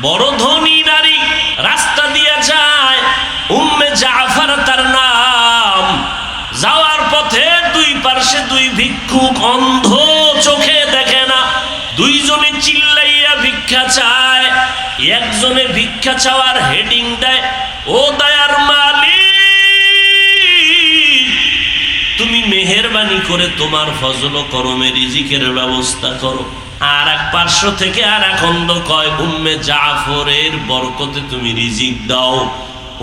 বড় ধনী নারী রাস্তা দিয়ে যায়, উম্মে জাফর তার নাম। যাওয়ার পথে দুই পার্শ্বে দুই ভিক্ষুক, অন্ধ, চোখে দেখে না, দুইজনে চিল্লাইয়া ভিক্ষা চায়। একজনে ভিক্ষা চাওয়ার হেডিং দেয়, ও দয়ার মালিক, তুমি মেহেরবানি করে তোমার ফজল ও করমে রিজিকের ব্যবস্থা করো। আর এক পার্শ্ব থেকে আর এক অন্ধ কয়, উম্মে জাফরের বরকতে তুমি রিজিক দাও।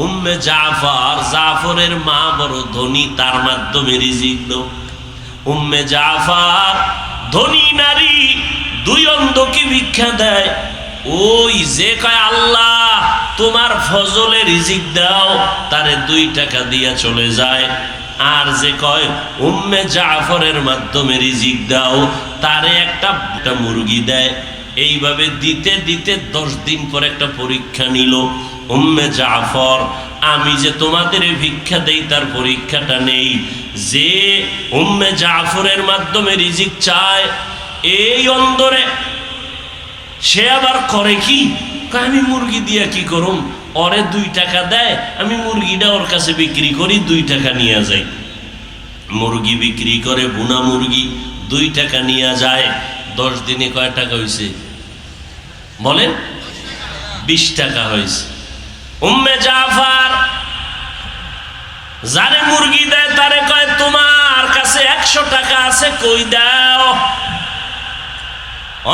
উম্মে জাফর, জাফরের মা বড় ধনী, তার মাধ্যমে রিজিক দাও। উম্মে জাফর ধনী নারী, দুই অন্ধকে ভিক্ষা দেয়। ওই যে কয় আল্লাহ তোমার ফজলে রিজিক দাও, তারে 2 টাকা দিয়া চলে যায়। আর যে কয় উম্মে জাফরের মাধ্যমে রিজিক দাও, তারে একটা মুরগি দেয়। এইভাবে দিতে দিতে 10 দিন পর একটা পরীক্ষা নিল। উম্মে জাফর, আমি যে তোমাদের ভিক্ষা দেই তার পরীক্ষাটা নেই। যে উম্মে জাফরের মাধ্যমে রিজিক চায়, এই অন্দরে সে আবার করে কি, আমি মুরগি দিয়া কি করুম, ওরে 2 টাকা দেয়, আমি মুরগিটা ওর কাছে বিক্রি করি, 2 টাকা নিয়ে যাই। মুরগি বিক্রি করে, বুনা মুরগি, 2 টাকা নিয়ে যায়। 10 দিনে কয় টাকা হয়েছে বলেন? 20 টাকা হয়েছে। উম্মে জাফর যারে মুরগি দেয় তারে কয়, তোমার কাছে 100 টাকা আছে, কই দাও।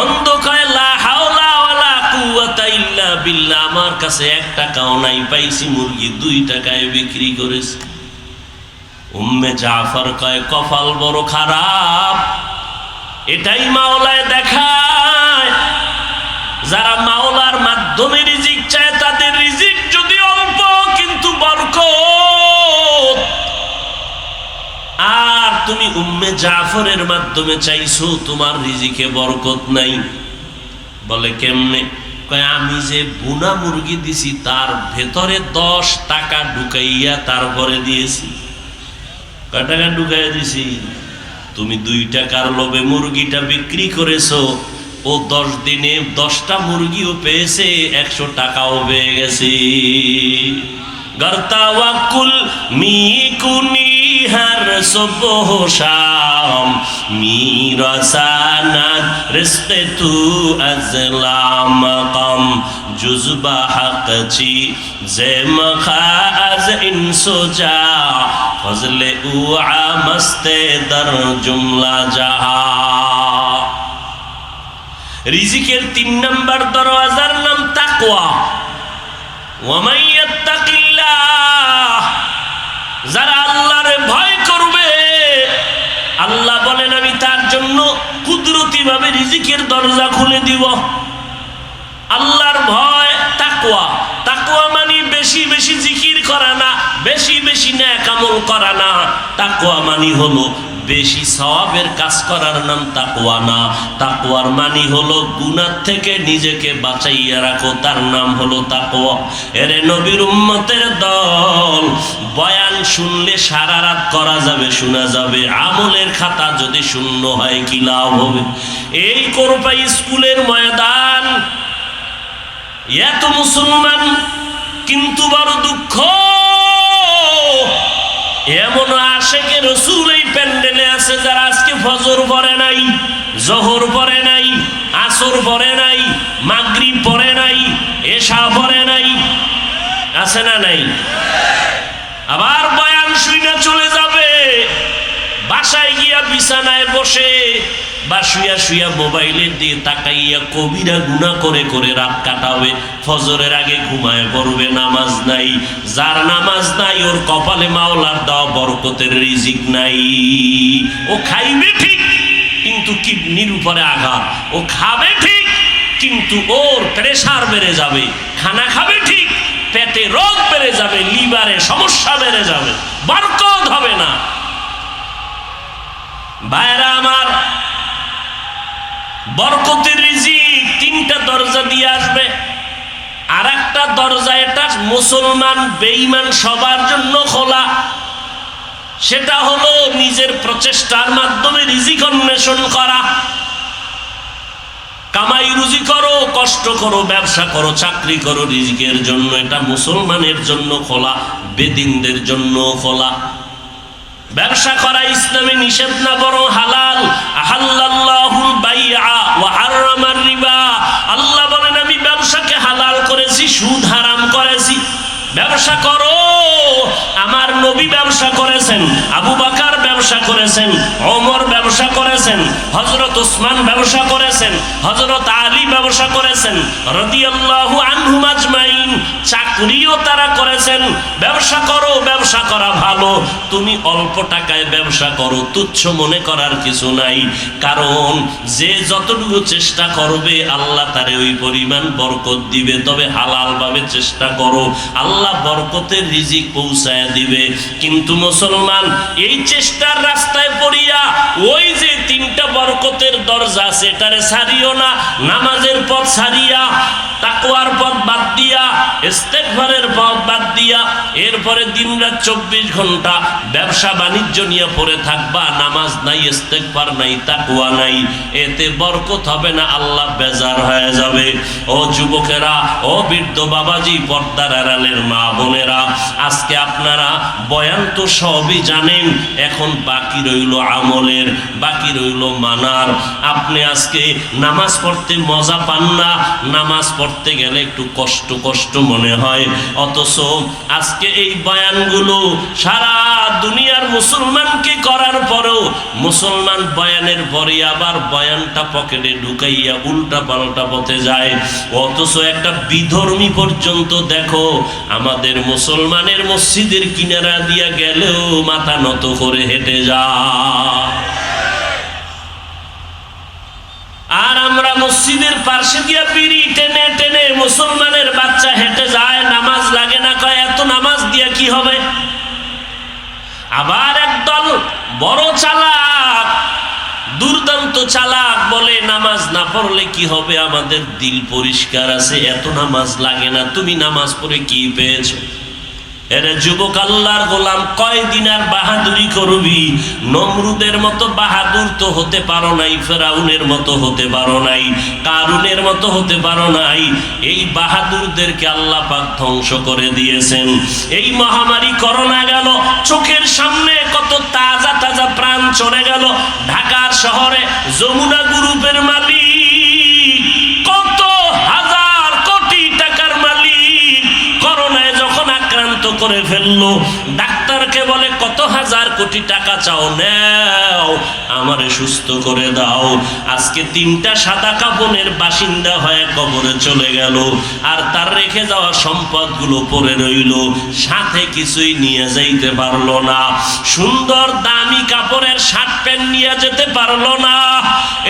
অন্ধ কয়, লা হাওলা ওয়ালা কুওয়াতা ইল্লা বিল্লাহ, আমার কাছে 1 টাকাও নাই, পাইছি মুরগি 2 টাকায় বিক্রি করেছে। উম্মে জাফর কয়, কপাল বড় খারাপ। এটাই মাওলায় দেখায়, যারা মাওলার মাধ্যমে রিজিক চায় তাদের রিজিক যদি অল্প কিন্তু বরকত। আর তুমি উম্মে জাফরের মাধ্যমে চাইছো, তোমার রিজিকে বরকত নাই। বলে কেমনে? কয়, আমি যে বুনা মুরগি দিছি তার ভেতরে 10 টাকা ঢুকাইয়া তারপরে দিয়েছি। কয় টাকা ঢুকাইয়া দিছি? তুমি 2 টাকার লোভে মুরগিটা বিক্রি করেছো, ও 10 দিনে 10টা মুরগিও পেয়েছে, 100 টাকাও পেয়ে গেছে। গর্তাওয়াকুল মিকুনি হর সুবহ শাম, মিরাসানাত রিজকে তু আজলাম মাকাম, জুজবা হকচি জেম খাজ ইনসুজা, ফজলে উআ মস্তে দর জুমলা জাহা। রিজিকের 3 নম্বর দরওয়াজার নাম তাকওয়া। ওয়ামান ইয়াত্তাকিল্লাহ, যারা আল্লাহর ভয় করবে, আল্লাহ বলেন আমি তার জন্য কুদরতি ভাবে রিজিকের দরজা খুলে দিব। আল্লাহর ভয় তাকওয়া। তাকওয়া মানে বেশি বেশি জিকির করা না, বেশি বেশি নেক আমল করা না। তাকওয়া মানে হলো বেশি সওয়াবের কাজ করার নাম তাকওয়া না। তাকওয়ার মানে হলো গুনাহ থেকে নিজেকে বাঁচাইয়া রাখো, তার নাম হলো তাকওয়া। এরে নবীর উম্মতের দল, বয়ান শুনলে সারা রাত করা যাবে, শোনা যাবে, আমলের খাতা যদি শূন্য হয় কি লাভ হবে? এই কোরপাই স্কুলের ময়দান, এত মুসলমান, কিন্তু বড় দুঃখ, এমন আশেকে রাসূল এই প্যান্ডেলে আছে যারা আজকে ফজর পড়ে নাই, জোহর পড়ে নাই, আসর পড়ে নাই, মাগরিব পড়ে নাই, এশা পড়ে নাই। আছে না নাই? আবার বয়ান শুইনা চলে যাবে, বাসায় গিয়া বিছানায় বসে বা শুয়া শুয়া মোবাইলের দিয়ে তাকাইয়া কবিরা গুনাহ করে করে রাত কাটাবে, ফজরের আগে ঘুমায় পড়বে, নামাজ নাই। যার নামাজ নাই ওর কপালে মাওলার দেওয়া বরকতের রিজিক নাই। ও খাইবে ঠিক কিন্তু কিডনির উপরে আঘাত, ও খাবে ঠিক কিন্তু ওর প্রেসার বেড়ে যাবে, খানা খাবে ঠিক পেটে রোগ বেড়ে যাবে, লিভারে সমস্যা বেড়ে যাবে, বরকত হবে না। ভাইরা আমার, বরকতের রিজিক 3টা দরজা দিয়ে আসবে। আর একটা দরজা, এটা মুসলমান বেঈমান সবার জন্য খোলা, সেটা হলো নিজের প্রচেষ্টার মাধ্যমে রিজিক অন্বেষণ করা। কামাই রুজি করো, কষ্ট করো, ব্যবসা করো, চাকরি করো রিজিকের জন্য। এটা মুসলমানের জন্য খোলা, বেদিনদের জন্য খোলা। ব্যবসা করা ইসলামে নিষেধ না, বরং হালাল। আহাল্লাল্লাহুল বাইআ ওয়া হারামার রিবা। আল্লাহ বলেন আমি ব্যবসাকে হালাল করেছি, সুদ হারাম করেছি। ব্যবসা করো। আমার নবী ব্যবসা করেছেন, আবু বকর ব্যবসা করেছেন, ওমর ব্যবসা করেছেন, হযরত ওসমান ব্যবসা করেছেন, হযরত আলী ব্যবসা করেছেন রাদিয়াল্লাহু আনহুম আজমাইন। চাকরিও তারা করেছেন। ব্যবসা করো, ব্যবসা করা ভালো। তুমি অল্প টাকায় ব্যবসা করো, তুচ্ছ মনে করার কিছু নাই। কারণ যে যতটুকু চেষ্টা করবে আল্লাহ তারে ওই পরিমাণ বরকত দিবে। তবে হালাল ভাবে চেষ্টা করো, আল্লাহ বরকতের রিজিক পৌঁছায় দিবে। কিন্তু মুসলমান এই চেষ্টার রাস্তায় পড়িয়া ওই যে তিনটা বরকতের দরজা আছে এটারে ছাড়িও না। নামাজের পথ ছাড়িয়া, তাকওয়ার পথ বাদ দিয়া, ইস্তেগফারের পথ বাদ দিয়া, এরপরে দিনরাত 24 ঘন্টা ব্যবসা বাণিজ্য নিয়ে পড়ে থাকবা। নামাজ নাই, ইস্তেগফার নাই, তাকওয়া নাই। এতে বরকত হবে না, আল্লাহ বেজার হয়ে যাবে। ও যুবকেরা, ও বৃদ্ধ বাবাজি, পর্দার আড়ালের মা বোনেরা, আজকে আপনারা বয়ান তো সবই জানেন, এখন বাকি রইল আমলের, বাকি রইল মানার। আপনি আজকে নামাজ পড়তে মজা পান না, নামাজ পড়তে গেলে একটু কষ্ট কষ্ট মনে হয়। অথচ আজকে এই বয়ানগুলো সারা দুনিয়ার মুসলমানকে করার পরেও মুসলমান বয়ানের পরে আবার বয়ানটা পকেটে ঢুকাইয়া উল্টা পাল্টা পথে যায়। অথচ একটা বিধর্মী পর্যন্ত দেখো আমাদের মুসলমানের মসজিদের কিনারা দিয়া গেলেও মাথা নত করে হেঁটে যায়। আর আমরা মসজিদের পাশে দিয়া বিড়ি টেনে টেনে মুসলমানের বাচ্চা হেঁটে যায়, নামাজ লাগে না, কয় এত নামাজ দিয়া কি হবে। আবার একদল বড় চালাক, দুর্দান্ত চালাক বলে নামাজ না পড়লে কি হবে, আমাদের দিল পরিষ্কার আছে, এত নামাজ লাগে না, তুমি নামাজ পড়ে কি পেয়েছো। এরে যুবক, আল্লাহর গোলাম, কয়দিন আর বাহাদুরি করবি? নমরুদের মতো বাহাদুর তো হতে পারো নাই, ফেরাউনের মতো হতে পারো নাই, কারুনের মতো হতে পারো নাই। এই বাহাদুরদেরকে আল্লাহ পাক ধ্বংস করে দিয়েছেন। এই মহামারী করোনা গেল, চোখের সামনে কত তাজা তাজা প্রাণ চলে গেল। ঢাকার শহরে যমুনা গ্রুপের মালিক, কত হাজার কোটি টাকার মালিক, করোনায় যখন আক্রান্ত করে ফেললো, ডাক্তারকে বলে কত হাজার কোটি টাকা চাও, নাও, আমারে সুস্থ করে দাও। আজকে 3টা সাদা কাফনের বাসিন্দা হয়ে কবরে চলে গেল, আর তার রেখে যাওয়া সম্পদগুলো পড়ে রইল, সাথে কিছুই নিয়ে যাইতে পারলো না। সুন্দর দামি কাপড়ের শার্ট প্যান্ট নিয়ে যেতে পারলো না।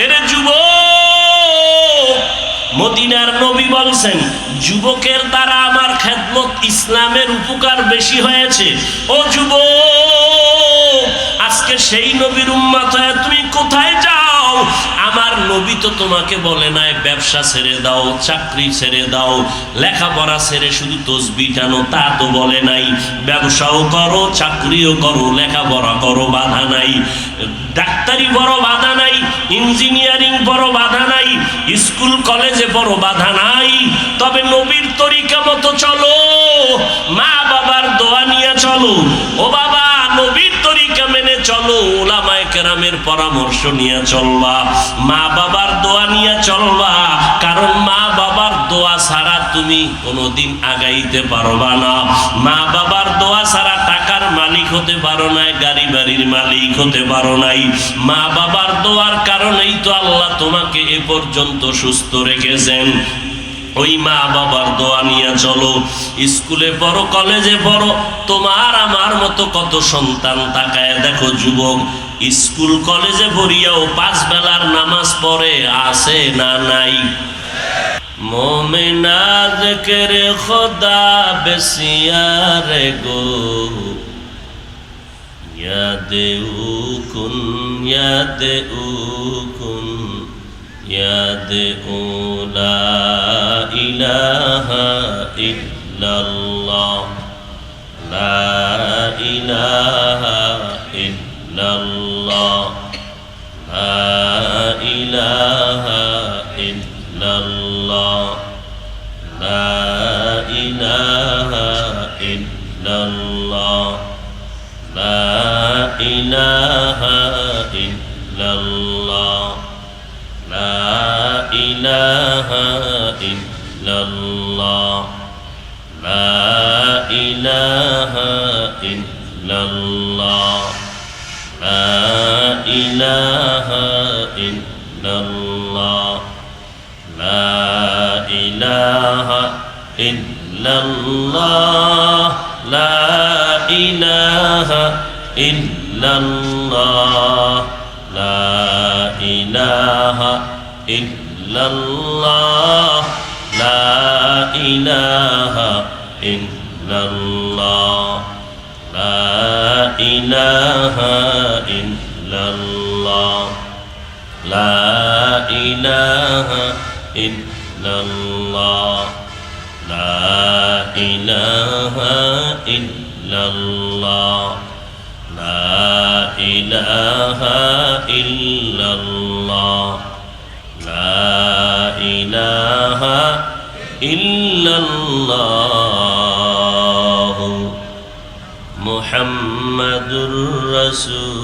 এরে যুবক, মদিনার নবী বলছেন, যুবকের দ্বারা আমার খেদমত, ইসলামের উপকার বেশি হয়েছে। ও যুবক, আজকে সেই নবীর উম্মত হয়ে তুমি কোথায় যাও? আমার নবী তো তোমাকে বলে নাই ব্যবসা ছেড়ে দাও, চাকরি ছেড়ে দাও, লেখাপড়া ছেড়ে শুধু তসবিহ টানো, তা তো বলে নাই। ব্যবসাও করো, চাকরিও করো, লেখাপড়া করো, বাধা নাই। ডাক্তারি বড় বাধা নাই, ইঞ্জিনিয়ারিং বড় বাধা নাই, স্কুল কলেজে বড় বাধা নাই। তবে নবীর তরিকা মতো চলো, মা বাবার দোয়া নিয়ে চলো। ও বাবা, নবীর তরিকা মেনে চলো, উলামায়ে কেরামের পরামর্শ নিয়ে চলবা, মা বাবার দোয়া নিয়ে চলবা। কারণ মা বাবার দোয়া ছাড়া তুমি কোনোদিন আগাইতে পারবা না। মা বাবার দোয়া ছাড়া টাকার মালিক হতে পারো না, গাড়ি বাড়ির মালিক হতে পারো নাই। মা বাবার দোয়ার কারণেই তো আল্লাহ তোমাকে এ পর্যন্ত সুস্থ রেখেছেন। ওই মা বাবার দোয়া নিয়ে চলো। স্কুলে পড়ো, কলেজে পড়ো, তোমার আমার মতো কত সন্তান তাকায় দেখো যুবক, স্কুল কলেজে পড়িয়াও 5 বেলার নামাজ পড়ে, আছে না নাই? মোমেনা জিকিরে খোদা বেসিয়ারে গো, ইয়াদে উকুন, ইয়াদে উকুন, ইয়াদে লা ইলাহা ইল্লাল্লাহ, লা ইলাহা ইল্লাল্লাহ, লা ইলাহা ইল্লাল্লাহ। ইল্লাল্লাহ লা ইলাহা ইল্লাল্লাহ লা ইলাহা ইল্লাল্লাহ লা ইলাহা ইল্লাল্লাহ লা ইলাহা ইল্লাল্লাহ লা ইলাহা ইল্লাল্লাহ লা ইলাহা ইল্লাল্লাহ লা ইলাহা ইল্লাল্লাহ লা ইলাহা ইল্লাল্লাহ লা ইলাহা ইল্লাল্লাহ লা ইলাহা ইল্লাল্লাহ লা ইলাহা ইল্লাল্লাহ লা ইলাহা ইল্লাল্লাহ লা ইলাহা ইল্লাল্লাহ লা ইলাহা ইল্লাল্লাহ মুহাম্মাদুর রাসূলুল্লাহ।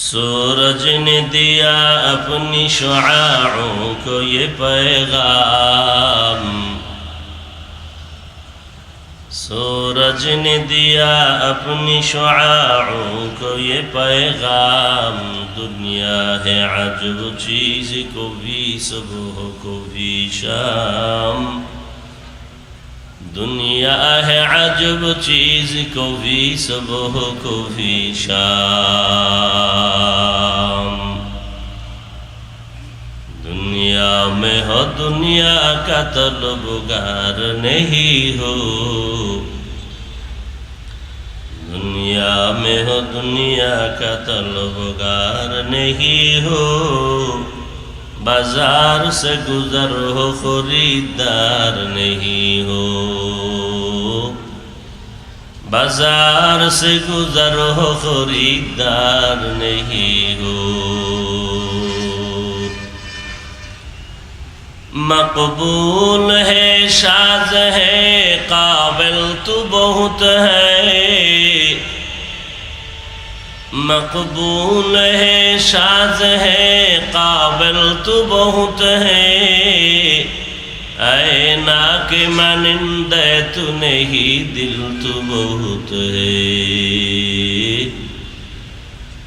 सूरज ने दिया अपनी शुआओं को ये पैगाम, सूरज ने दिया अपनी शुआओं को ये पैगाम, दुनिया है अजब चीज को भी सुबह को भी शाम, दुनिया है अजब चीज को भी सुबह को भी शाम। दुनिया में हो दुनिया का तलबगार नहीं हो, दुनिया में हो दुनिया का तलबगार नहीं हो, बाजार से गुजर हो खरीदार नहीं हो, बाजार से गुजर हो खरीदार नहीं हो। मकबूल है शाज है काबिल तू बहुत है, मकबूल है शाज है काबिल तू बहुत है, ऐना के मानिंदे तू नहीं दिल तू बहुत है,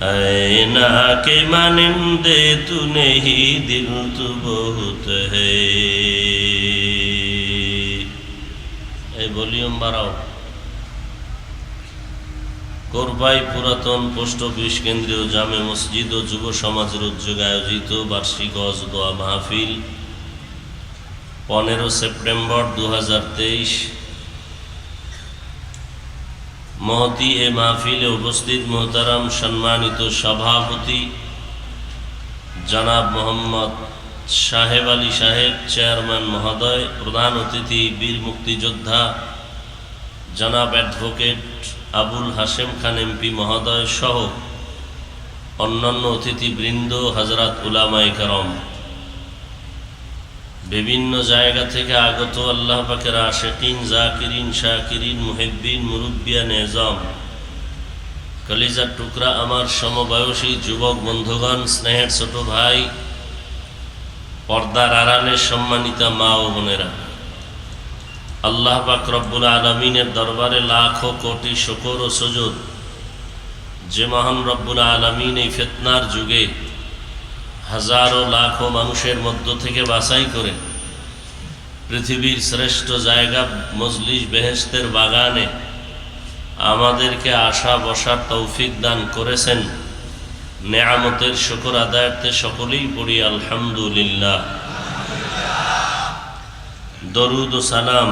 ऐना के मानिंदे तू नहीं दिल तू बहुत है। এই ভলিউম বাড়াও। কোরবাই পুরাতন পোস্ট অফিস কেন্দ্রীয় জামে মসজিদ ও যুব সমাজের উদ্যোগে আয়োজিত বার্ষিক ওয়াজ দোয়া মাহফিল 15 সেপ্টেম্বর 2023। মহতি এ মাহফিলে উপস্থিত মোহতারাম সম্মানিত সভাপতি জনাব মোহাম্মদ সাহেব আলী সাহেব চেয়ারম্যান মহোদয়, প্রধান অতিথি বীর মুক্তিযোদ্ধা জনাব অ্যাডভোকেট আবুল হাশেম খান এমপি মহোদয় সহ অন্যান্য অতিথিবৃন্দ, হযরত উলামায়ে কেরাম, বিভিন্ন জায়গা থেকে আগত আল্লাহ পাকের আশিকিন, জাকিরিন, শাকিরিন, মুহিব্বিন, মুরব্বিয়ান এজাম, কলিজার টুকরা আমার সমবয়সী যুবক বন্ধুগণ, স্নেহের ছোট ভাই, পর্দার আড়ালে সম্মানিতা মা ও বোনেরা, আল্লাহ পাক রব্বুল আলামিনের দরবারে লাখো কোটি শুকর ও সুজুদ, যে মহান রব্বুল আলামিন এই ফিতনার যুগে হাজারো লাখো মানুষের মধ্য থেকে বাছাই করে পৃথিবীর শ্রেষ্ঠ জায়গা মজলিস বেহেশতের বাগানে আমাদেরকে আসা বসার তৌফিক দান করেছেন। নেয়ামতের শুকর আদায়ার্থে সকলেই পড়ি আলহামদুলিল্লাহ। দরুদ ও সালাম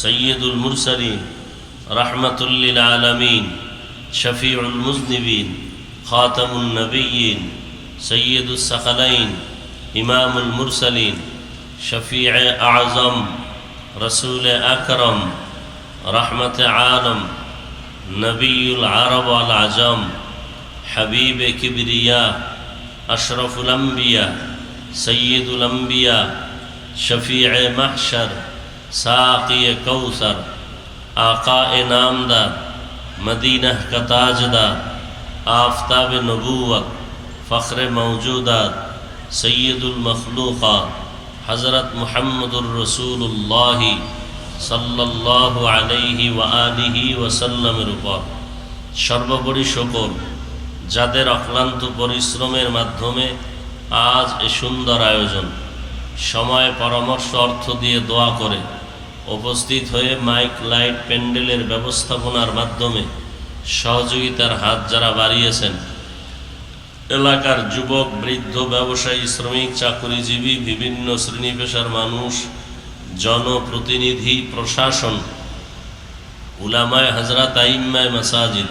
সৈয়দুল মুরসালিন, রাহমাতুল লিল আলামিন, শফিউল মুজনিবিন, খাতামুন নবিয়্যিন, সৈয়দুস সাকালাইন, ইমামুল মুরসালিন, শফিয়ে আযম, রসুল আকরম, রহমতে আলম, নবীউল আরব আল আজম, হাবিবে কিবরিয়া, আশরফুল আম্বিয়া, সৈয়দুল আম্বিয়া, শফিয়ে মাহশর, সাকিয়ে কৌসর, আকায়ে নামদার, মদীনাহ का ताजदार, आफताब नबूवत, फ़ख्र मौजूदात, सैयदुल मखलूक़ात, हज़रत मुहम्मदुर रसूलुल्लाह সাল্লাল্লাহু আলাইহি ওয়া আলিহি ওয়াসাল্লামের উপর সর্বোপরি শকর, যাদের অক্লান্ত পরিশ্রমের মাধ্যমে আজ এ সুন্দর আয়োজন, সময়, পরামর্শ, অর্থ দিয়ে দোয়া করে উপস্থিত হয়ে মাইক, লাইট, প্যান্ডেলের ব্যবস্থাপনার মাধ্যমে সহযোগিতার হাত যারা বাড়িয়েছেন, এলাকার যুবক, বৃদ্ধ, ব্যবসায়ী, শ্রমিক, চাকরিজীবী, বিভিন্ন শ্রেণী পেশার মানুষ, জনপ্রতিনিধি, প্রশাসন, উলামায়ে হযরত, আইম্মায়ে মাসাজিদ,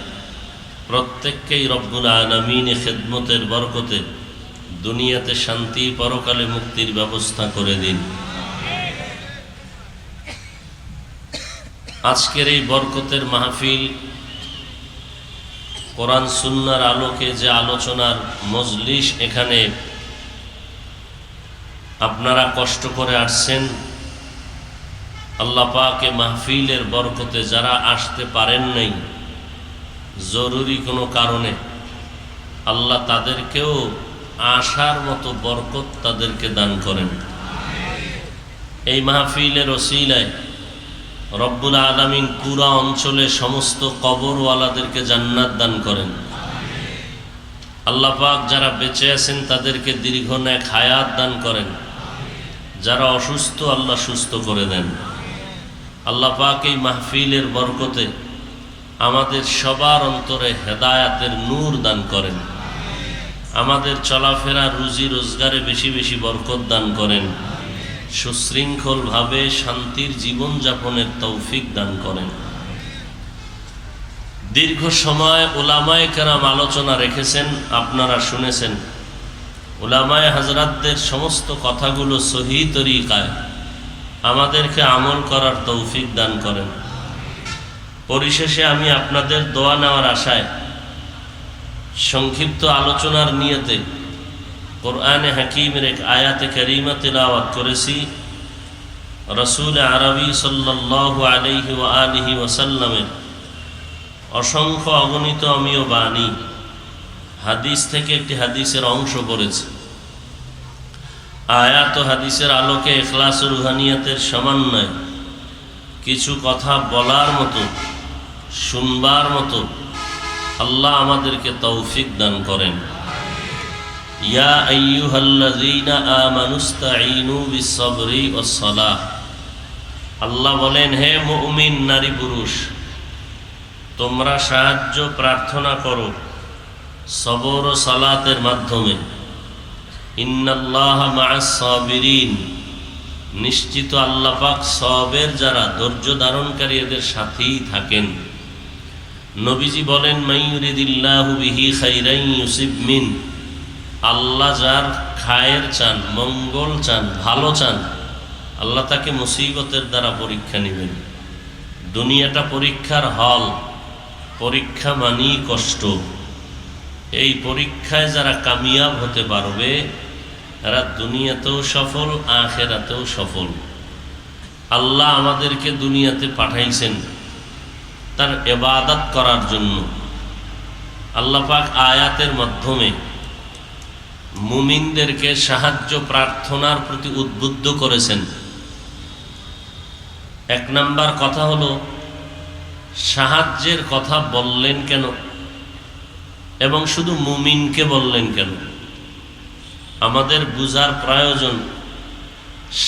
প্রত্যেককেই রব্বুল আলামিন খেদমতের বরকতে দুনিয়াতে শান্তি, পরকালে মুক্তির ব্যবস্থা করে দিন। আজকের এই বরকতের মাহফিল, কোরআন সুন্নাহর আলোকে যে আলোচনার মজলিস, এখানে আপনারা কষ্ট করে আসছেন। আল্লাহ পাকে মাহফিলের বরকতে যারা আসতে পারেন নাই জরুরি কোনো কারণে, আল্লাহ তাদেরকেও আসার মতো বরকত তাদেরকে দান করেন। এই মাহফিলের ওসিলায় রব্বুল আলামিন পুরা অঞ্চলে সমস্ত কবরওয়ালাদেরকে জান্নাত দান করেন। আল্লাহ পাক যারা বেঁচে আছেন তাদেরকে দীর্ঘ নেক হায়াত দান করেন। যারা অসুস্থ আল্লাহ সুস্থ করে দেন। আল্লাহ পাক এই মাহফিলের বরকতে আমাদের সবার অন্তরে হেদায়াতের নূর দান করেন। আমাদের চলাফেরা, রুজি রোজগারে বেশি বেশি বরকত দান করেন। সুশৃঙ্খলভাবে শান্তির জীবনযাপনের তৌফিক দান করেন। দীর্ঘ সময় উলামায়ে কেরাম আলোচনা রেখেছেন, আপনারা শুনেছেন। উলামায়ে হযরতদের সমস্ত কথাগুলো সহি তরিকায় আমাদেরকে আমল করার তৌফিক দান করেন। পরিশেষে আমি আপনাদের দোয়া নেওয়ার আশায় সংক্ষিপ্ত আলোচনার নিয়তে কোরআনে হাকিমের এক আয়াতে কারিমা তিলাওয়াত করেছি। রাসূল আরবি সাল্লাল্লাহু আলাইহি ওয়া আলিহি ওয়াসাল্লামের অসংখ্য অগণিত আমিও বাণী, হাদিস থেকে একটি হাদিসের অংশ পড়েছি। আয়াত ও হাদিসের আলোকে ইখলাস ও রুহানিয়াতের সমন্বয়ে কিছু কথা বলার মতো, শুনবার মতো আল্লাহ আমাদেরকে তৌফিক দান করেন। ইয়া আইয়ুহাল্লাযীনা আমানুস্তাঈনু বিস-সাবরি ওয়াস-সালাহ। আল্লাহ বলেন, হে মুমিন নারী পুরুষ, তোমরা সাহায্য প্রার্থনা করো সবর ও সালাতের মাধ্যমে। ইন্নাল্লাহা মা'আস-সাবিরিন। নিশ্চিত আল্লাহ পাক সবের যারা ধৈর্য ধারণকারী এদের সাথেই থাকেন। নবীজি বলেন, মাইয়ুরিদিল্লাহু বিহি খাইরান ইউসিব মিন। আল্লাহ যার খায়ের চান, মঙ্গল চান, ভালো চান, আল্লাহ তাকে মুসিবতের দ্বারা পরীক্ষা নেবেন। দুনিয়াটা পরীক্ষার হল, পরীক্ষা মানেই কষ্ট। এই পরীক্ষায় যারা কামিয়াব হতে পারবে এরা দুনিয়াতেও সফল, আখিরাতেও সফল। আল্লাহ আমাদেরকে দুনিয়াতে পাঠাইছেন তার ইবাদত করার জন্য। আল্লাহ পাক আয়াতের মাধ্যমে মুমিনদেরকে সাহায্য প্রার্থনার প্রতি উদ্বুদ্ধ করেছেন। এক নাম্বার কথা হলো, সাহায্যের কথা বললেন কেন এবং শুধু মুমিনকে বললেন কেন? আমাদের বুঝার প্রয়োজন,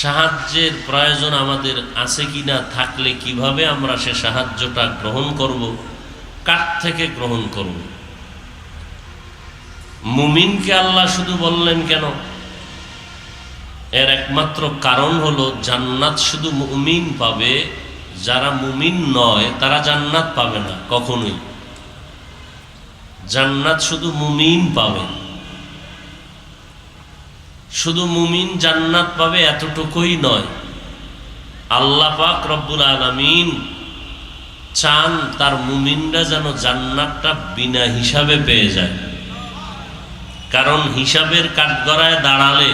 সাহায্যের প্রয়োজন আমাদের আছে কিনা, থাকলে কিভাবে আমরা সে সাহায্যটা গ্রহণ করব, কার থেকে গ্রহণ করব। মুমিনকে আল্লাহ শুধু বললেন কেন? এর একমাত্র কারণ হলো, জান্নাত শুধু মুমিন পাবে, যারা মুমিন নয় তারা জান্নাত পাবে না কখনোই। জান্নাত শুধু মুমিন পাবে। শুধু মুমিন জান্নাত পাবে এতটুকুই নয়, আল্লাহ পাক রব্বুল আলামিন চান তার মুমিনরা যেন জান্নাতটা বিনা হিসাবে পেয়ে যায়। কারণ হিসাবের কাঠগড়ায় দাঁড়ালে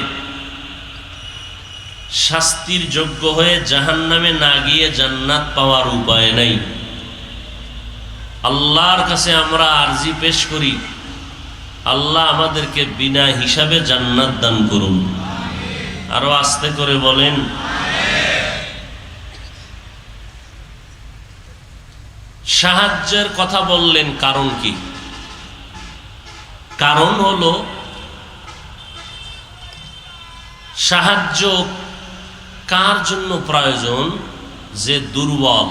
শাস্তির যোগ্য হয়ে জাহান্নামে না গিয়ে জান্নাত পাওয়ার উপায় নাই। আল্লাহর কাছে আমরা আরজি পেশ করি, আল্লাহ আমাদেরকে বিনা হিসাবে জান্নাত দান করুন। আরো আস্তে করে বলেন। সাহায্যের কথা বললেন, কারণ কি? কারণ হলো সাহায্য কার জন্য প্রয়োজন? যে দুর্বল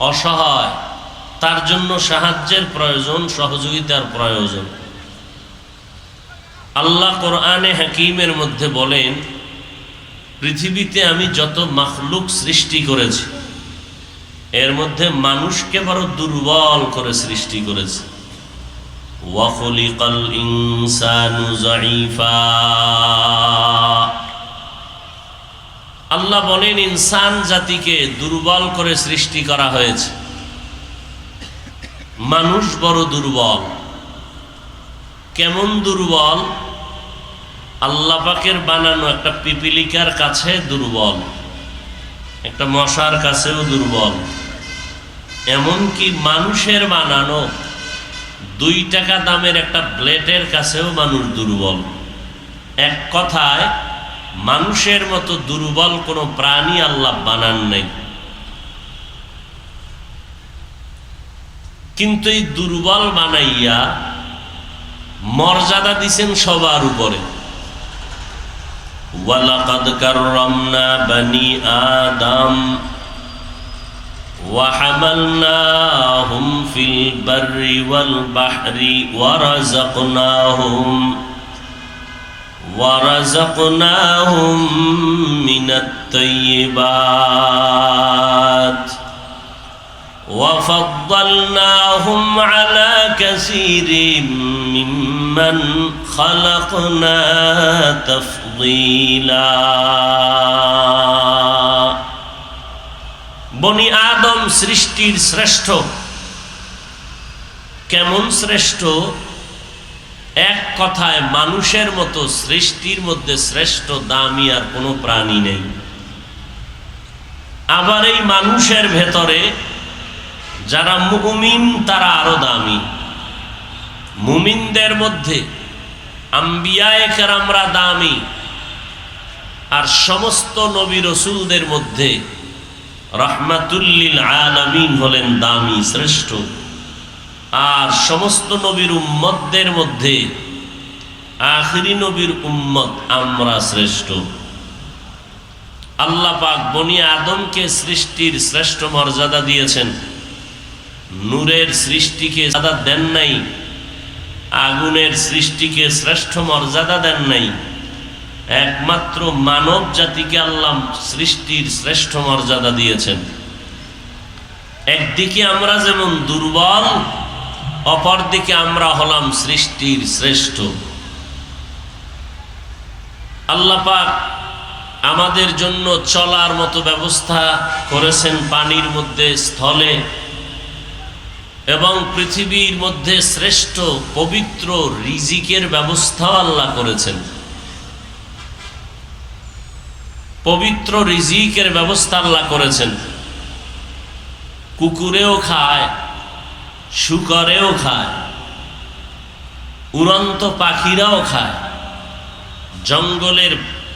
অসহায়, তার জন্য সাহায্যের প্রয়োজন, সহযোগিতার প্রয়োজন। আল্লাহ কোরআনে হাকিমের মধ্যে বলেন, পৃথিবীতে আমি যত মাখলুক সৃষ্টি করেছি এর মধ্যে মানুষকে বড় দুর্বল করে সৃষ্টি করেছে। ওয়া খুলিকাল ইনসানু যায়ীফা। আল্লাহ বলেন ইনসান জাতিকে দুর্বল করে সৃষ্টি করা হয়েছে। মানুষ বড় দুর্বল। কেমন দুর্বল? আল্লাহ পাকের বানানো একটা পিপিলিকার কাছে দুর্বল, একটা মশার কাছেও দুর্বল, এমনকি মানুষের বানানো 2 টাকা দামের একটা ব্লেডের কাছেও মানুষ দুর্বল। এক কথায় মানুষের মতো দুর্বল কোনো প্রাণী আল্লাহ বানান নাই। কিন্তু এই দুর্বল বানাইয়া মর্যাদা দিছেন সবার উপরে। ওয়ালাকাদ কাররামনা বানি আদম ওয়া হামালনাহুম ফিল বাররি ওয়াল বাহরি ওয়া রাযাকনাহুম মিনাত তাইয়্যিবাত ওয়া ফাদ্দালনাহুম আলা কাসীরিম মিম্মান খালাকনা তাফদীলা। বনি আদম সৃষ্টির শ্রেষ্ঠ। কেমন শ্রেষ্ঠ? এক কথায় মানুষের মতো সৃষ্টির মধ্যে শ্রেষ্ঠ দামি আর কোনো প্রাণী নেই। আবার এই মানুষের ভেতরে যারা মুমিন তারা আরো দামি। মুমিনদের মধ্যে আম্বিয়ায়ে কেরামরা দামি, আর সমস্ত নবী রসুলদের মধ্যে রাহমাতুল লিল আলামিন হলেন দামি, শ্রেষ্ঠ। আর সমস্ত নবীর উম্মতদের মধ্যে আখিরি নবীর উম্মত আমরা শ্রেষ্ঠ। আল্লাহ পাক বনি আদমকে সৃষ্টির শ্রেষ্ঠ মর্যাদা দিয়েছেন, নূরের সৃষ্টিকে মর্যাদা দেন নাই, আগুনের সৃষ্টিকে শ্রেষ্ঠ মর্যাদা দেন নাই। একমাত্র মানব জাতিকে আল্লাহ সৃষ্টির শ্রেষ্ঠ মর্যাদা দিয়েছেন। একদিকে আমরা যেমন দুর্বল, অপরদিকে আমরা হলাম সৃষ্টির শ্রেষ্ঠ। আল্লাহ পাক আমাদের জন্য চলার মতো ব্যবস্থা করেছেন পানির মধ্যে, স্থলে এবং পৃথিবীর মধ্যে শ্রেষ্ঠ পবিত্র রিজিকের ব্যবস্থাও আল্লাহ করেছেন। পবিত্র রিজিকের ব্যবস্থা আল্লাহ করেছেন। কুকুরেও খায়, শুকরেও খায়, উড়ন্ত পাখিরাও খায়, জঙ্গলের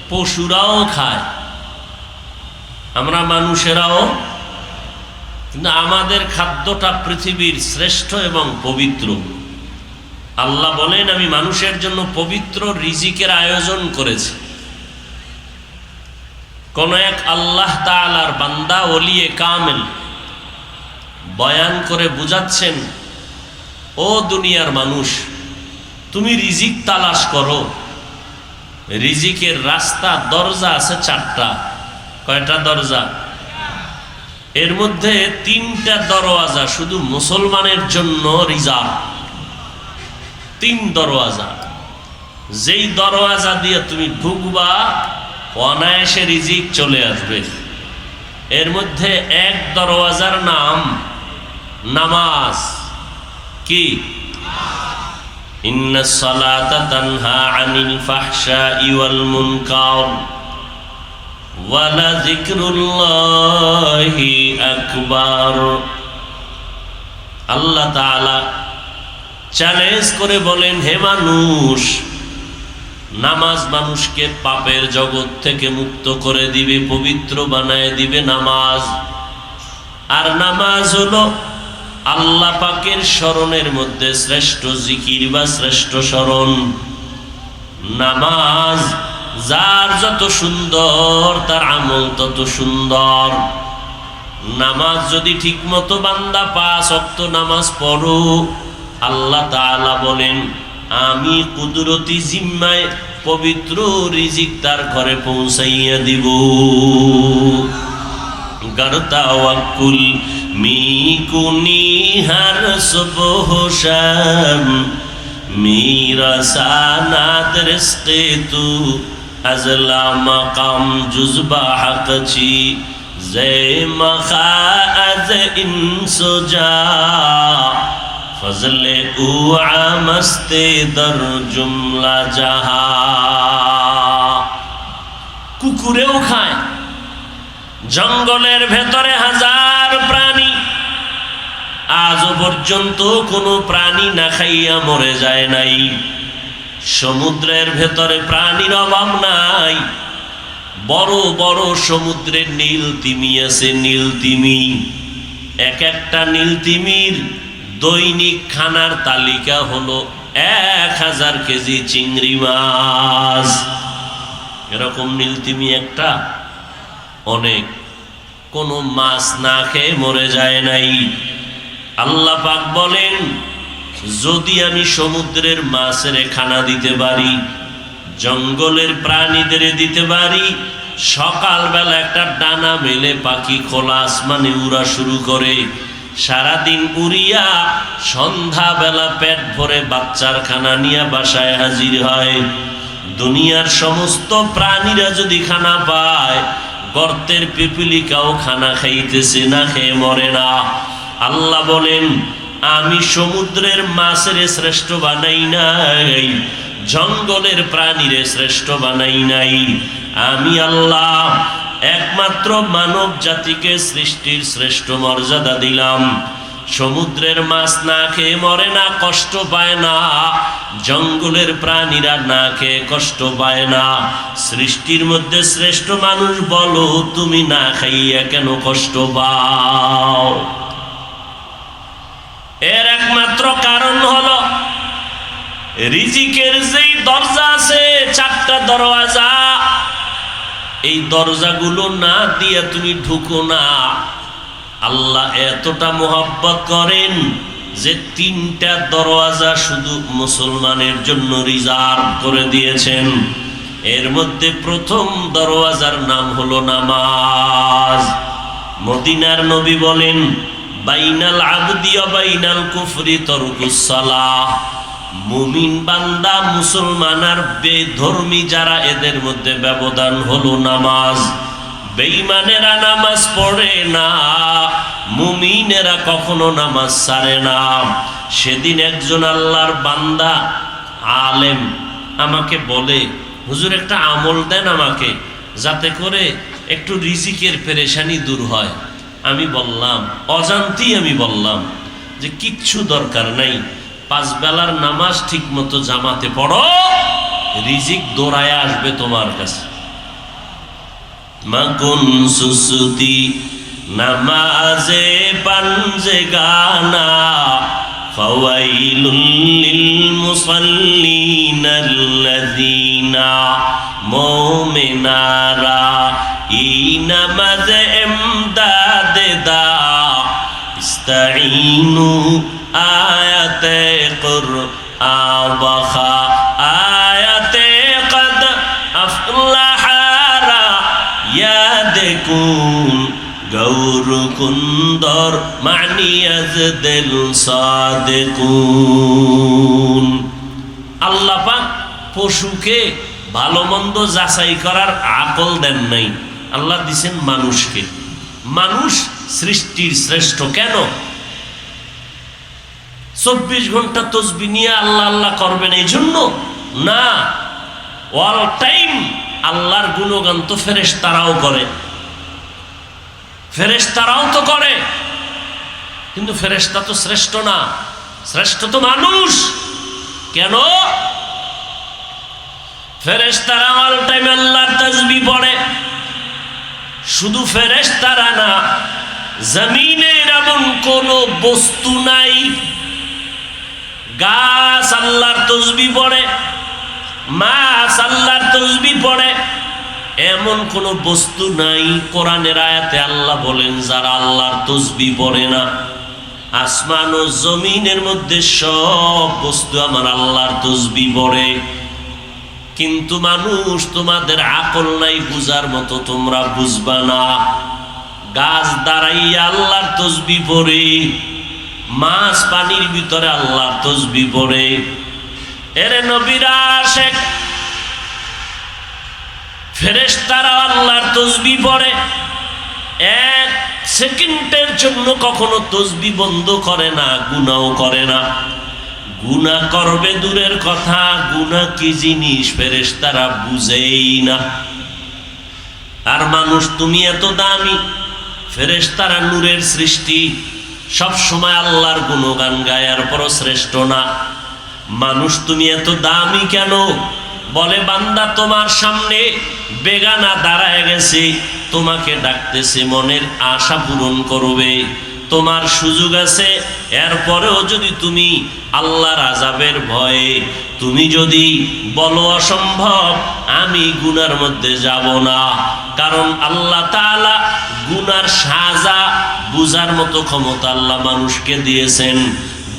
পশুরাও খায়, আমরা মানুষেরাও। কিন্তু আমাদের খাদ্যটা পৃথিবীর শ্রেষ্ঠ এবং পবিত্র। আল্লাহ বলেন আমি মানুষের জন্য পবিত্র রিজিকের আয়োজন করেছি। কোন এক আল্লাহ তাআলার বান্দা ওলিয়ে কামেল বয়ান করে বুঝাচ্ছেন, ও দুনিয়ার মানুষ, তুমি রিজিক তালাশ করো। রিজিকের রাস্তা, দরজা আছে 4টা। কয়টা দরজা? এর মধ্যে 3টা দরওয়াজা শুধু মুসলমানের জন্য রিজার্ভ। 3 দরওয়াজা। যেই দরওয়াজা দিয়ে তুমি ঢুকবা অনায়াসে রিজিক চলে আসবে। এর মধ্যে এক দরওয়াজার নাম নামাজ কি? ইন্নাস সালাতা তানহা আনিল ফাহশাই ওয়াল মুনকার ওয়া লাযিকরুল্লাহি আকবার। আল্লাহ তাআলা চ্যালেঞ্জ করে বলেন, হে মানুষ, নামাজ মানুষকে পাপের জগৎ থেকে মুক্ত করে দিবে, পবিত্র বানায় দিবে নামাজ। আর নামাজ হলো আল্লাহ পাকের স্মরণের মধ্যে শ্রেষ্ঠ জিকির বা শ্রেষ্ঠ স্মরণ। নামাজ যার যত সুন্দর তার আমল তত সুন্দর। নামাজ যদি ঠিক মতো বান্দা 5 ওয়াক্ত নামাজ পড়ো, আল্লাহ তাআলা বলেন আমি কুদরতি জিম্মায় পবিত্র রিজিক তার ঘরে পৌঁছাইয়া দিব। गर तवक्कुल मी कुनी हर सुबह शाम मेरा सानात रिज़्क़े तू अज़ला मकाम जुज़बा हक़ची ज़े मखाअज़ इंसुजा फज़ले उ आमस्ते दर जुमला जहा। कुकुरेও খায়, জঙ্গলের ভেতরে হাজার প্রাণী, আজও পর্যন্ত কোনো প্রাণী না খাইয়া মরে যায় নাই। সমুদ্রের ভেতরে প্রাণীর অভাব নাই। বড় বড় সমুদ্রের নীল তিমি আছে, নীল তিমি। এক একটা নীল তিমির দৈনিক খানার তালিকা হলো 1000 কেজি চিংড়ি মাছ। এরকম নীল তিমি একটা অনেক, কোনো মাছ না খেয়ে মরে যায় নাই। আল্লাহ পাক বলেন যদি আমি সমুদ্রের মাছের খানা দিতে পারি, জঙ্গলের প্রাণীদের দিতে পারি, সকালবেলা একটা ডানা মেলে পাখি খোলা আসমানে উড়া শুরু করে, সারাদিন উড়িয়া সন্ধ্যাবেলা পেট ভরে বাচ্চার খানা নিয়ে বাসায় হাজির হয়। দুনিয়ার সমস্ত প্রাণীরা যদি খানা পায়, গর্তের পিপিলিকাও খানা খাইতেছে, না খেয়ে মরে না। আল্লাহ বলেন আমি সমুদ্রের মাছের শ্রেষ্ঠ বানাই নাই, জঙ্গলের প্রাণীরে শ্রেষ্ঠ বানাই নাই। আমি আল্লাহ একমাত্র মানব জাতিকে সৃষ্টির শ্রেষ্ঠ মর্যাদা দিলাম। সমুদ্রের মাছ না খেয়ে মরে না, কষ্ট পায় না। জঙ্গলের প্রাণীরা না খেয়ে কষ্ট পায় না। সৃষ্টির মধ্যে শ্রেষ্ঠ মানুষ বলো, তুমি না খাইয়া কেন কষ্ট পাও? এর একমাত্র কারণ হলো রিজিকের যেই দরজা আছে, 4টা দরওয়াজা, এই দরজাগুলো না দিয়ে তুমি ঢুকো না। আল্লাহ এতটা মোহাব্বত করেন যে 3টা দরওয়াজা শুধু মুসলমানের জন্য রিজার্ভ করে দিয়েছেন। এর মধ্যে প্রথম দরওয়াজার নাম হলো নামাজ। মদিনার নবী বলেন বাইনাল আবদি ওয়া বাইনাল কুফরি তারকুস সালাহ। মুমিন বান্দা, মুসলমান আর বেধর্মী যারা, এদের মধ্যে ব্যবধান হলো নামাজ। বেঈমানেরা নামাজ পড়ে না, মুমিনেরা কখনো নামাজ ছাড়ে না। সেদিন একজন আল্লাহর বান্দা আলেম আমাকে বলে, হুজুর একটা আমল দেন আমাকে, যাতে করে একটু রিজিকের পেরেশানি দূর হয়। আমি বললাম, অজান্তেই আমি বললাম যে কিচ্ছু দরকার নাই, 5 বেলার নামাজ ঠিক মতো জামাতে পড়ো, রিজিক দৌড়ায় আসবে তোমার কাছে। মাকুন সুসুতি নামাজে পাঞ্জে গানা ফাওয়াইলুল লিল মুসাল্লিনাল্লাযীনা মুমিনারা ই নামাজে ইমদাদে দা ইস্তাঈনু আয়াতে কুরআন ওয়া আয়াতে কদ আফলাহারা ইয়াদকুন গৌর কুন্দর মানিয়াজ দিল সাদিকুন। আল্লাহ পাক পশুকে ভালো মন্দ যাচাই করার আকল দেন নাই, আল্লাহ দিছেন মানুষকে। মানুষ সৃষ্টির শ্রেষ্ঠ। কেন? 24 ঘন্টা তসবিহ নিয়ে আল্লাহ আল্লাহ করবেন এই জন্য না, অল টাইম আল্লাহর গুণগান তো ফেরেশতারাও করে, ফেরেশতারাও তো করে, কিন্তু ফেরেশতা তো শ্রেষ্ঠ না, শ্রেষ্ঠ তো মানুষ। কেন? ফেরেশতারা অল টাইম আল্লাহর তাসবিহ পড়ে। শুধু ফেরেশতারা না, জমিনের এমন কোন বস্তু নাই, গাছ আল্লাহর তাসবিহ পড়ে, মাছ আল্লাহর তাসবিহ পড়ে, এমন কোন বস্তু নাই কোরআনের আয়াতে আল্লাহ বলেন যারা আল্লাহর তাসবিহ পড়ে না। আসমান ও জমিনের মধ্যে সব বস্তু আমার আল্লাহর তাসবিহ পড়ে, কিন্তু মানুষ তোমাদের আকল নাই বুঝার মতো, তোমরা বুঝবা না। গাছ দাঁড়াইয়া আল্লাহর তাসবিহ পড়ে, মাছ পানির ভিতরে আল্লাহর তাসবিহ পড়ে। এরে নবীরা আশেক, ফেরেশতারা আল্লাহর তাসবিহ পড়ে, এক সেকেন্ডের জন্য কখনো তাসবিহ বন্ধ করে না, গুনাহও করে না। গুনাহ করবে দূরের কথা, গুনাহ কি জিনিস ফেরেশতারা বুঝেই না। আর মানুষ তুমি এত দামি, ফেরেশতারা নূরের সৃষ্টি, সব সময় আল্লাহর গুণগান গায়, আর পরও শ্রেষ্ঠ না। মানুষ তুমি এত দামি কেন? বলে বান্দা তোমার সামনে বেগানা দাঁড়ায় গেছে, তোমাকে ডাকতেছে, মনের আশা পূরণ করবে, তোমার সুযোগ আছে। এরপরেও যদি তুমি আল্লাহর আযাবের ভয়ে তুমি যদি বলো অসম্ভব, আমি গুনার মধ্যে যাব না, কারণ আল্লাহ তাআলা গুনার সাজা বুঝার মতো ক্ষমতা আল্লাহ মানুষকে দিয়েছেন,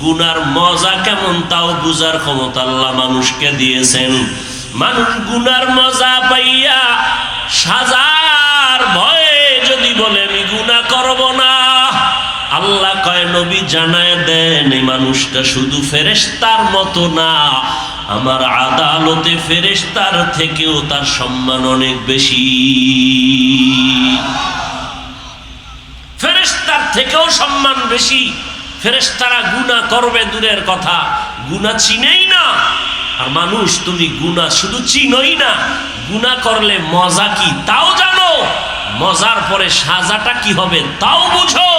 গুনার মজা কেমন তাও বুঝার ক্ষমতা আল্লাহ মানুষকে দিয়েছেন। মানুষ গুনার মজা পাইয়া সাজার ভয়ে যদি বলে আমি গুনাহ করব না, আল্লাহ কয় নবী জানায় দেন এই মানুষটা শুধু ফেরেশতার মতো না, আমার আদালতে ফেরেশতার থেকেও তার সম্মান অনেক বেশি, ফেরেশতার থেকেও সম্মান বেশি। ফেরেশতারা গুনাহ করবে দূরের কথা, গুনাহ চিনেই না। আর মানুষ তুমি গুনাহ শুধু চিনোই না, গুনাহ করলে মজা কি তাও জানো, মজার পরে সাজাটা কি হবে তাও বুঝো।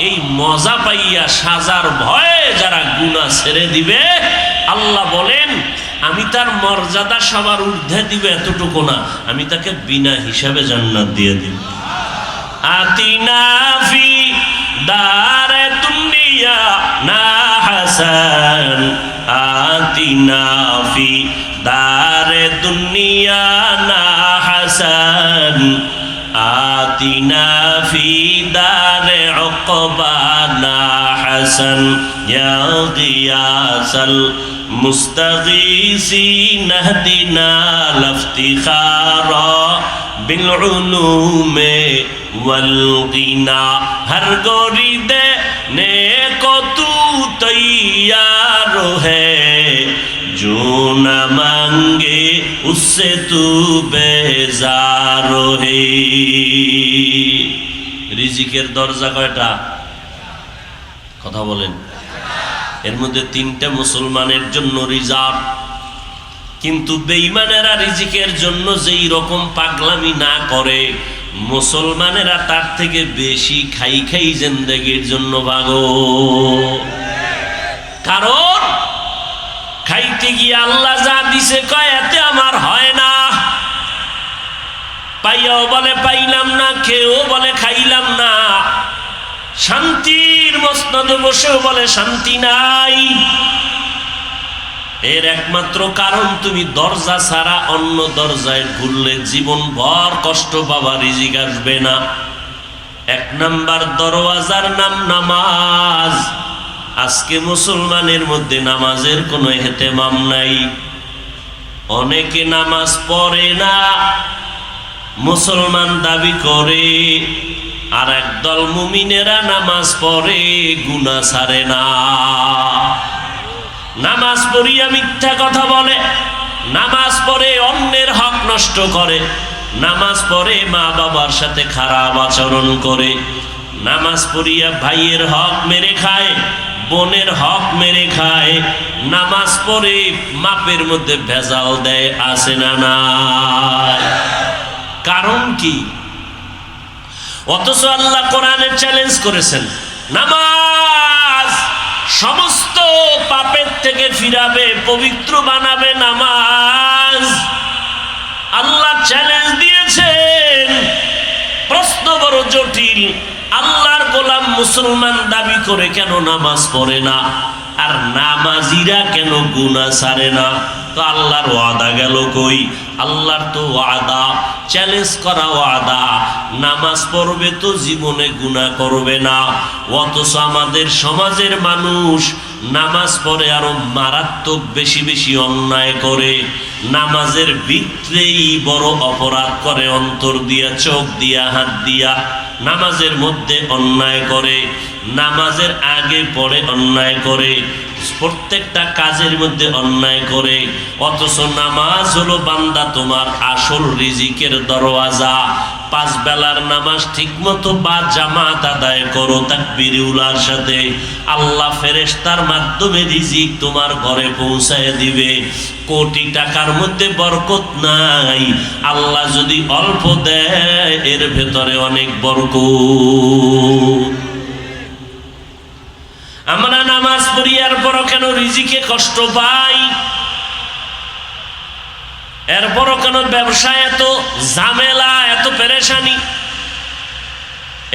এই মজা পাইয়া সাজার ভয়ে যারা গুনাহ ছেড়ে দিবে, আল্লাহ বলেন আমি তার মর্যাদা সবার ঊর্ধ্বে দিব, এতটুকু না, আমি তাকে বিনা হিসাবে জান্নাত দিয়ে দিব। আতিনা ফি দারে দুনিয়া না হাসান, আতিনা ফি দারে দুনিয়া না হাসান, আতিনা ফি দারে উকবা না হাসান, ইয়া গিয়াসাল মুস্তাগীসিন ইহদিনা লাফতিখারা বিল উলুমে ওয়াল গিনা। হর গোরি দেনে কো তু তৈয়ার হ্যায়, जो न मांगे उससे तू बेजार है। রিজিকের দরজা কয়টা? কথা বলেন। এর মধ্যে 3টা মুসলমানের জন্য রিজার্ভ, কিন্তু বেঈমানেরা রিজিকের জন্য যেই রকম পাগলামি না করে, মুসলমানেরা তার থেকে বেশি খাই খাই জিন্দেগির জন্য ভাগো। কারণ খাইতে গিয়ে আল্লাহ যা দিছে কয় এতে আমার হয় না, পাইয়াও বলে পাইলাম না, খেয়েও বলে খাইলাম না, শান্তির মসনদে বসেও বলে শান্তি নাই। এর একমাত্র কারণ তুমি দরজা ছাড়া অন্য দরজায় ঘুরলে জীবন ভর কষ্ট পাবা, রিজিক আসবে না। 1 নাম্বার দরওয়াজার নাম নামাজ। আজকে মুসলমানের মধ্যে নামাজের কোনো ইহতেমাম নাই, অনেকে নামাজ পড়ে না, মুসলমান দাবি করে, আর একদল মুমিনেরা নামাজ পড়ে গুনাহ ছাড়ে না। নামাজ পড়িয়া মিথ্যা কথা বলে, নামাজ পড়ে অন্যের হক নষ্ট করে, নামাজ পড়ে মা বাবার সাথে খারাপ আচরণ করে, নামাজ পড়িয়া ভাইয়ের হক মেরে খায়, বোনের হক মেরে খায়, নামাজ পড়ে মাপের মধ্যে ভেজাল দেয়, আছে না নাই? কারণ কি? অথচ আল্লাহ কোরআনে চ্যালেঞ্জ করেছেন, নামাজ সমস্ত পাপের থেকে ফিরাবে, পবিত্র বানাবে নামাজ। আল্লাহ চ্যালেঞ্জ দিয়েছেন। প্রশ্ন বড় জটিল, আল্লাহর গোলাম মুসলমান দাবি করে কেন নামাজ পড়ে না, আর নামাজিরা কেন গুনাহ ছাড়ে না? তো আল্লাহর ওয়াদা গেল কই? আল্লাহর তো ওয়াদা, চ্যালেঞ্জ করা ওয়াদা, নামাজ পড়বে তো জীবনে গুনাহ করবে না। অথচ আমাদের সমাজের মানুষ নামাজ পড়ে আরো মারাত্মক বেশি বেশি অন্যায় করে, নামাজের ভিতরেই বড় অপরাধ করে, অন্তর দিয়া, চোখ দিয়া, হাত দিয়া নামাজের মধ্যে অন্যায় করে, নামাজের আগে পড়ে অন্যায় করে, প্রত্যেকটা কাজের মধ্যে অন্যায় করে। অথচ নামাজ হলো বান্দা তোমার আসল রিজিকের দরওয়াজা। 5 বেলার নামাজ ঠিকমতো বা জামাত আদায় করো তাকবীরুল্লাহর সাথে, আল্লাহ ফেরেশতার মাধ্যমে রিজিক তোমার ঘরে পৌঁছায় দিবে। কোটি টাকার মধ্যে বরকত নাই, আল্লাহ যদি অল্প দেয় এর ভেতরে অনেক বরকত। আমরা নামাজ পড়িয়ার পরও কেন রিজিকে কষ্ট পাই? এরপরও কেন ব্যবসায় এত ঝামেলা, এত পেরেশানি?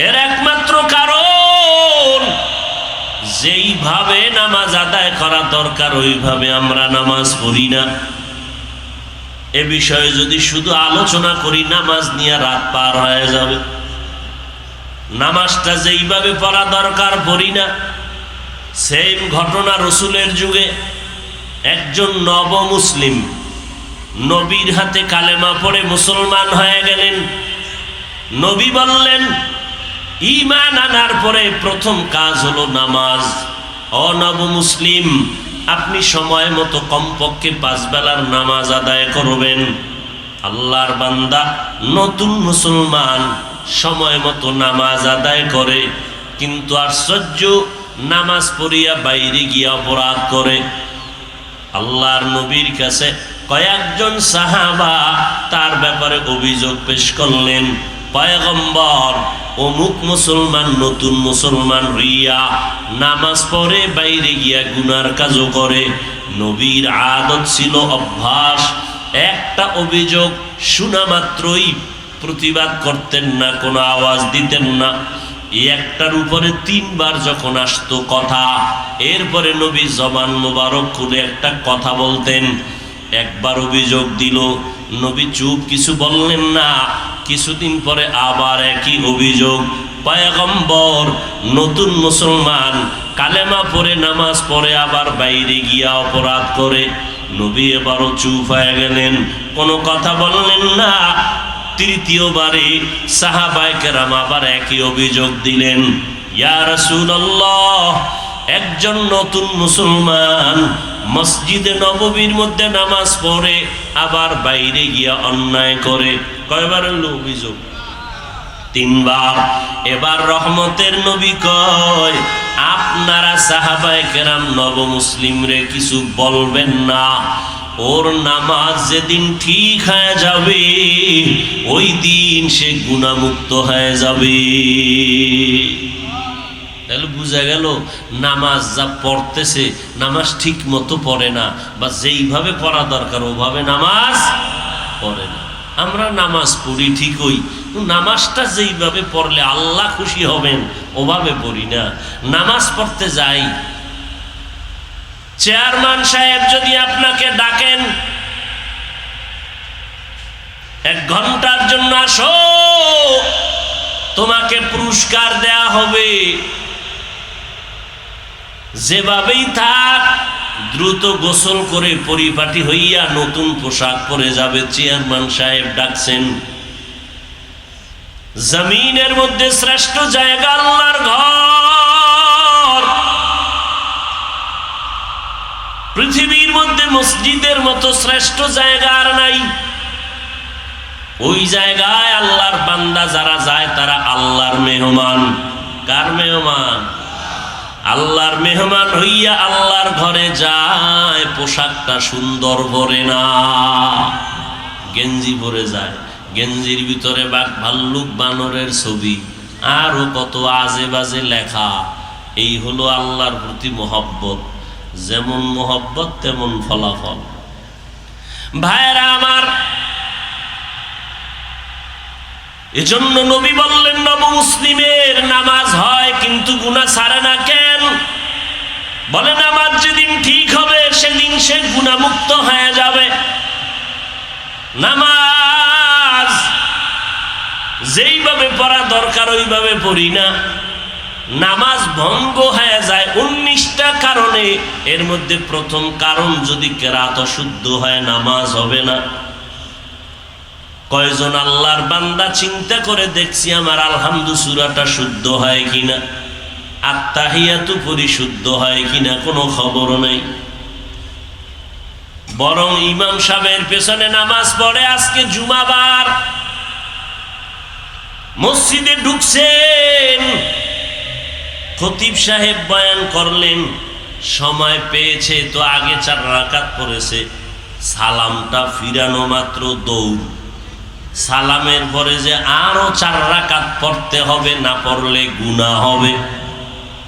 এর একমাত্র কারণ, যেইভাবে নামাজ আদায় করা দরকার ওইভাবে আমরা নামাজ পড়ি না। এ বিষয়ে যদি শুধু আলোচনা করি নামাজ নিয়ে রাত পার হয়ে যাবে। নামাজটা যেইভাবে পড়া দরকার পড়ি না। সেম ঘটনা রসুলের যুগে একজন নব মুসলিম নবীর হাতে কালেমা পড়ে মুসলমান হয়ে গেলেন। নবী বললেন, ঈমান আনার পরে প্রথম কাজ হলো নামাজ। ও নব মুসলিম, আপনি সময় মতো কমপক্ষে 5 বেলার নামাজ আদায় করবেন। আল্লাহর বান্দা নতুন মুসলমান সময় মতো নামাজ আদায় করে, কিন্তু আশ্চর্য, নামাজ পড়িয়া বাইরে গিয়া অপরাধ করে। আল্লাহর নবীর কাছে কয়েকজন সাহাবা তার ব্যাপারে অভিযোগ পেশ করলেন, পয়গম্বর, অমুক মুসলমান, নতুন মুসলমান রিয়া নামাজ পড়ে বাইরে গিয়া গুনার কাজও করে। নবীর আদত ছিল, অভ্যাস, একটা অভিযোগ শোনা মাত্রই প্রতিবাদ করতেন না, কোনো আওয়াজ দিতেন না। একটার উপরে 3 বার যখন আসতো কথা, এরপরে নবী জবান মোবারক খুলে একটা কথা বলতেন। একবার অভিযোগ দিল, নবী চুপ, কিছু বললেন না। কিছুদিন পরে আবার একই অভিযোগ। পয়গম্বর, নতুন মুসলমান, কালেমা পড়ে নামাজ পড়ে আবার বাইরে গিয়া অপরাধ করে। নবী এবারও চুপ হয়ে গেলেন, কোনো কথা বললেন না। তৃতীয়বারে সাহাবায়ে কেরাম আবার একই অভিযোগ দিলেন, ইয়া রাসূলুল্লাহ, একজন নতুন মুসলমান মসজিদে নববীর মধ্যে নামাজ পড়ে আবার বাইরে গিয়া অন্যায় করে। কয়বার হলো অভিযোগ? 3 বার। এবার রহমতের নবী কয়, আপনারা সাহাবায়ে কেরাম নব মুসলিমরে কিছু বলবেন না। ওর নামাজ যেদিন ঠিক হয়ে যাবে ওই দিন সে গুনাহমুক্ত হয়ে যাবে। তাহলে বুঝা গেল, নামাজ যা পড়তেছে, নামাজ ঠিক মতো পড়ে না, বা যেইভাবে পড়া দরকার ওভাবে নামাজ পড়ে না। আমরা নামাজ পড়ি ঠিকই, নামাজটা যেইভাবে পড়লে আল্লাহ খুশি হবেন ওভাবে পড়ি না। নামাজ পড়তে যাই, চেয়ারম্যান সাহেব যদি আপনাকে ডাকেন 1 ঘন্টার জন্য আসো, তোমাকে পুরস্কার দেয়া হবে, যেভাবেই থাক দ্রুত গোসল করে পরিপাটি হইয়া নতুন পোশাক পরে যাবে। চেয়ারম্যান সাহেব ডাকছেন। জমিনের মধ্যে শ্রেষ্ঠ জায়গা আল্লাহর ঘর। পৃথিবীর মধ্যে মসজিদের মতো শ্রেষ্ঠ জায়গা আর নাই। ওই জায়গায় আল্লাহর বান্দা যারা যায় তারা আল্লাহর মেহমান। কার মেহমান? আল্লাহর মেহমান হইয়া আল্লাহর ঘরে যায়, পোশাকটা সুন্দর পরে না, গেঞ্জি পরে যায়, গেঞ্জির ভিতরে বাঘ ভাল্লুক বানরের ছবি, আরো কত আজে বাজে লেখা। এই হলো আল্লাহর প্রতি মহব্বত। যেমন মহব্বত তেমন ফলাফল। ভাইরা আমার, এজন্য নবী বললেন, নব মুসলিমের নামাজ হয় কিন্তু গুনাহ ছাড়ে না। কেন? বলে নামাজ যেদিন ঠিক হবে সেদিন সে গুনাহমুক্ত হয়ে যাবে। নামাজ যেইভাবে পড়া দরকার ওইভাবে পড়ি না, নামাজ ভঙ্গ হয়ে যায় 19টা কারণে। এর মধ্যে প্রথম কারণ, যদি কেরাত অশুদ্ধ হয় নামাজ হবে না। কয়জন আল্লাহর বান্দা চিন্তা করে দেখছি আমার আলহামদু সূরাটা শুদ্ধ হয় কিনা, আত্তাহিয়াতু পরিশুদ্ধ হয় কিনা, কোনো খবর নেই। বরং ইমাম সাহেবের পেছনে নামাজ পড়ে, আজকে জুমাবার, মসজিদে ঢুকছেন, খতিব সাহেব বয়ান করলেন, সময় পেয়েছে তো আগে 4 রাকাত পড়েছে, সালামটা ফিরানো মাত্র দৌড়। সালামের পরে যে আরো 4 রাকাত পড়তে হবে, না পড়লে গুনাহ হবে,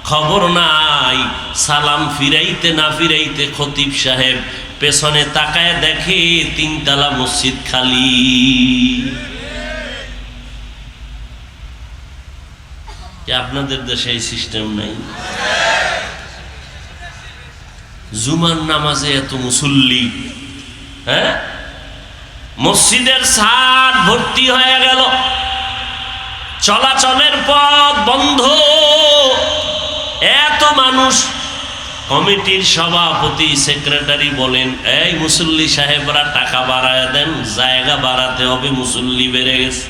খবর নাই। সালাম ফিরাইতে না ফিরাইতে খতিব সাহেব পেছনে তাকায় দেখে 3 তলা মসজিদ খালি। আপনাদের দেশে এই সিস্টেম নাই? জুমার নামাজে এত মুসল্লি, হ্যাঁ, মসজিদের ছাদ ভর্তি হয়ে গেল, চলাচলের পথ বন্ধ, এত মানুষ। কমিটির সভাপতি সেক্রেটারি বলেন, এই মুসল্লি সাহেবরা টাকা বাড়ায় দেন, জায়গা বাড়াতে হবে, মুসল্লি বেড়ে গেছে।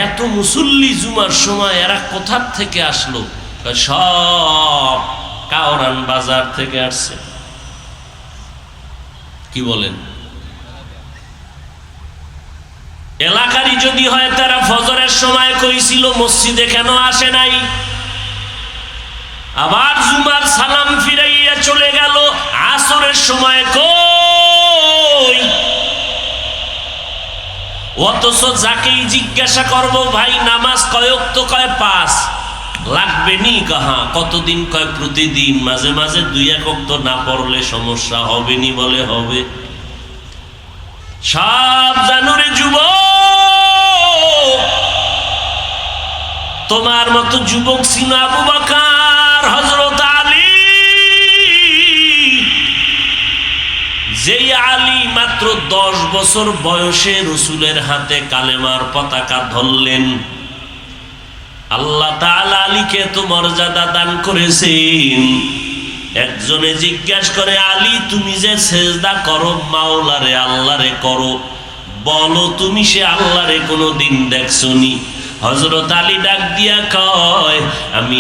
এত মুসল্লি জুমার সময় এরা কোথার থেকে আসলো? সব কাওরান বাজার থেকে আসছে। কি বলেন? এলাকারই যদি হয় তারা ফজরের সময় কইছিল মসজিদে কেন আসে নাই? আবার জুমার সালাম ফিরাইয়া চলে গেল, আসরের সময় কই? অথচ যাকেই জিজ্ঞাসা করব, ভাই নামাজ কয় ওয়াক্ত? কয় 5। লাগবে নি? কাহা কতদিন? কয় প্রতিদিন। মাঝে মাঝে 2-1 ওয়াক্ত না পড়লে সমস্যা হবে নি? বলে হবে। সব জানুরে যুবক, তোমার মতো যুবক ছিল আবু বকর, হযরত আলী। যেই আলী মাত্র 10 বছর বয়সে রসুলের হাতে কালেমার পতাকা ধরলেন, আল্লাহ তাআলা আলীকে এত মর্যাদা দান করেছেন। একজনে জিজ্ঞাসা করে, আলী তুমি যে সেজদা করো মাওলারে, আল্লাহরে করো, বলো তুমি সে আল্লাহরে কোনোদিন দেখছনি? হযরত আলী ডাক দিয়া কয়, আমি